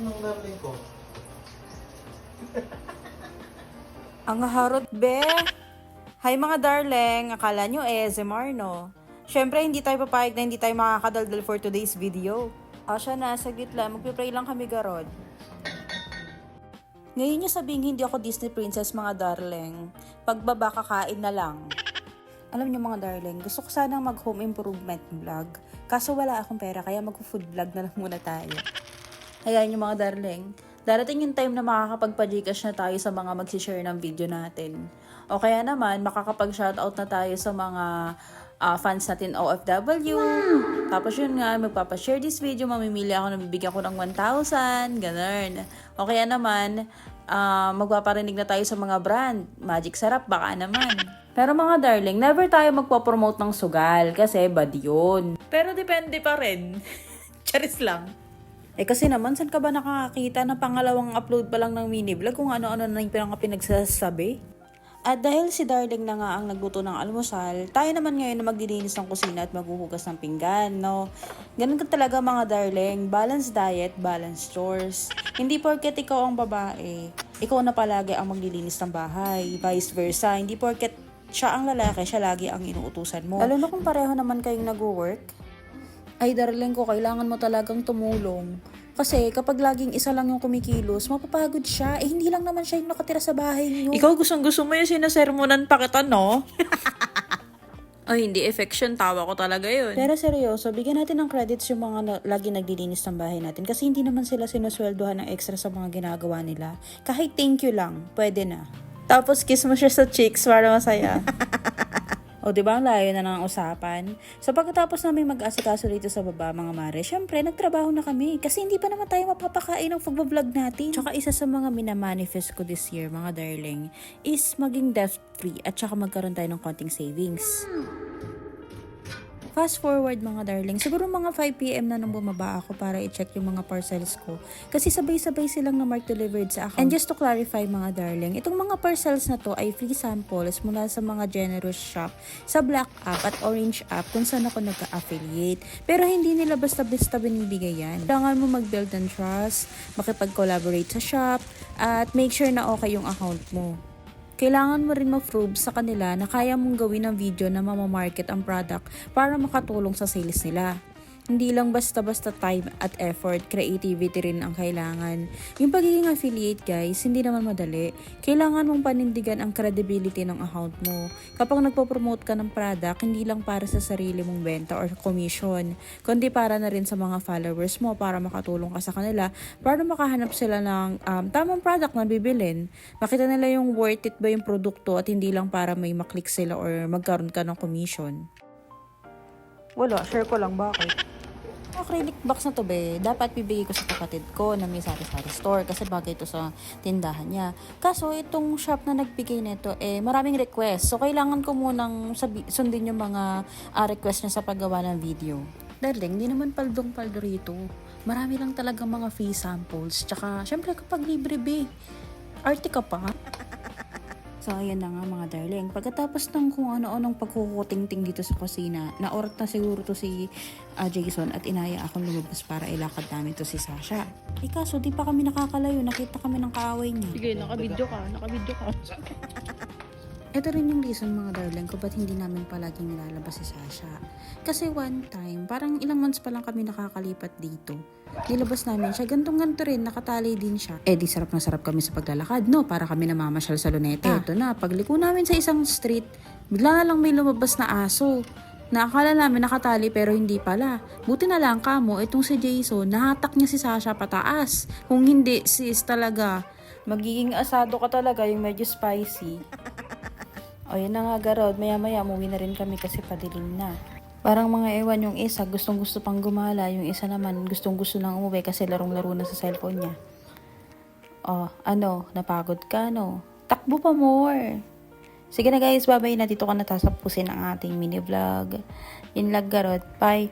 Anong darling ko? Ang harot, be! Hi mga darling! Akala nyo ASMR, no? Syempre, hindi tayo papayag na hindi tayo makakadaldal for today's video. Asya na, saglit lang. Magpipray lang kami, garod. Ngayon nyo sabihin hindi ako Disney princess, mga darling. Pagbaba, kakain na lang. Alam nyo mga darling, gusto ko sanang mag-home improvement vlog. Kaso wala akong pera, kaya mag-food vlog na lang muna tayo. Hayaan nyo mga darling, darating yung time na makakapagpa-Gcash na tayo sa mga mag-share ng video natin. O kaya naman, makakapag-shoutout na tayo sa mga fans natin OFW. Tapos yun nga, magpapashare this video, mamimili ako na bibigyan ko ng 1,000, ganun. O kaya naman, magpaparinig na tayo sa mga brand. Magic Sarap, baka naman. Pero mga darling, never tayo magpo-promote ng sugal kasi bad yun. Pero depende pa rin. Charis lang. Eh kasi naman, saan ka ba nakakakita na pangalawang upload pa lang ng mini vlog kung ano-ano na yung pinagsasabi? At dahil si darling na nga ang nagluto ng almusal, tayo naman ngayon na magdilinis ng kusina at maghuhugas ng pinggan, no? Ganun ka talaga mga darling, balanced diet, balanced chores. Hindi porket ikaw ang babae, ikaw na palagi ang maglilinis ng bahay, vice versa. Hindi porket siya ang lalaki, siya lagi ang inuutusan mo. Lalo na kung pareho naman kayong nag-work. Ay darling ko, kailangan mo talagang tumulong. Kasi kapag laging isa lang yung kumikilos, mapapagod siya. Eh hindi lang naman siya yung nakatira sa bahay niyo. Ikaw gustong-gusto mo yung sinasermonan pa kita, no? Ay, hindi affection. Tawa ko talaga yun. Pero seryoso, bigyan natin ng credits yung mga lagi naglilinis ng bahay natin. Kasi hindi naman sila sinusweldohan ng extra sa mga ginagawa nila. Kahit thank you lang, pwede na. Tapos kiss mo siya sa cheeks para masaya. O diba ang layo na ng usapan? So pagkatapos namin mag-asikaso dito sa baba mga mare, syempre nagtrabaho na kami kasi hindi pa naman tayo mapapakain ng pagbablog natin. Tsaka isa sa mga minamanifest ko this year mga darling is maging debt free at tsaka magkaroon tayo ng konting savings. Fast forward mga darling, siguro mga 5 PM na nung bumaba ako para i-check yung mga parcels ko. Kasi sabay-sabay silang na-mark delivered sa account. And just to clarify mga darling, itong mga parcels na to ay free samples mula sa mga generous shop sa Black app at Orange app kung saan ako nagka-affiliate. Pero hindi nila basta-basta binibigay yan. Kailangan mo mag-build ng trust, makipag-collaborate sa shop, at make sure na okay yung account mo. Kailangan mo rin ma-prove sa kanila na kaya mong gawin ng video na mamamarket ang product para makatulong sa sales nila. Hindi lang basta-basta time at effort, creativity rin ang kailangan. Yung pagiging affiliate guys, hindi naman madali. Kailangan mong panindigan ang credibility ng account mo. Kapag nagpo-promote ka ng product, hindi lang para sa sarili mong benta or commission, kundi para na rin sa mga followers mo para makatulong ka sa kanila, para makahanap sila ng tamang product na bibilin. Makita nila yung worth it ba yung produkto at hindi lang para may maklik sila or magkaroon ka ng commission. Wala, share ko lang bakit. Acrylic box na to be, dapat bibigay ko sa kapatid ko na may sari-sari store kasi bagay ito sa tindahan niya. Kaso itong shop na nagbigay nito maraming request. So kailangan ko munang sundin yung mga request niya sa paggawa ng video. Darling, hindi naman paldong-paldo rito. Marami lang talaga mga free samples. Tsaka syempre kapag libre be, arte ka pa. So, ayan na nga mga darling. Pagkatapos ng kung ano-anong pagkukuting-ting dito sa kusina, naorat na siguro to si Jason at inaya akong lumabas para ilakad namin to si Sasha. Eh kaso, di pa kami nakakalayo. Nakita kami ng kaaway niya. Sige, nakabidyo ka. Ito rin yung reason mga darling ko ba't hindi namin palaging nilalabas si Sasha. Kasi one time, parang ilang months pa lang kami nakakalipat dito. Nilabas namin siya, gantong-ganto rin, nakatali din siya. Eh di sarap na sarap kami sa paglalakad, no? Para kami namamasyal sa Luneta. Ito na, pagliko namin sa isang street, bigla na lang may lumabas na aso. Nakakala namin nakatali pero hindi pala. Buti na lang kamo, itong si Jason, nahatak niya si Sasha pataas. Kung hindi, sis talaga, magiging asado ka talaga yung medyo spicy. O yun na nga garod, maya-maya umuwi na rin kami kasi padilim na. Parang mga ewan yung isa, gustong-gusto pang gumala, yung isa naman gustong-gusto nang umuwi kasi larong-laro na sa cellphone niya. Oh, ano, napagod ka no? Takbo pa more! Sige na guys, bye-bye na, dito ka natasapusin ang ating mini vlog. Yun lang garod, bye!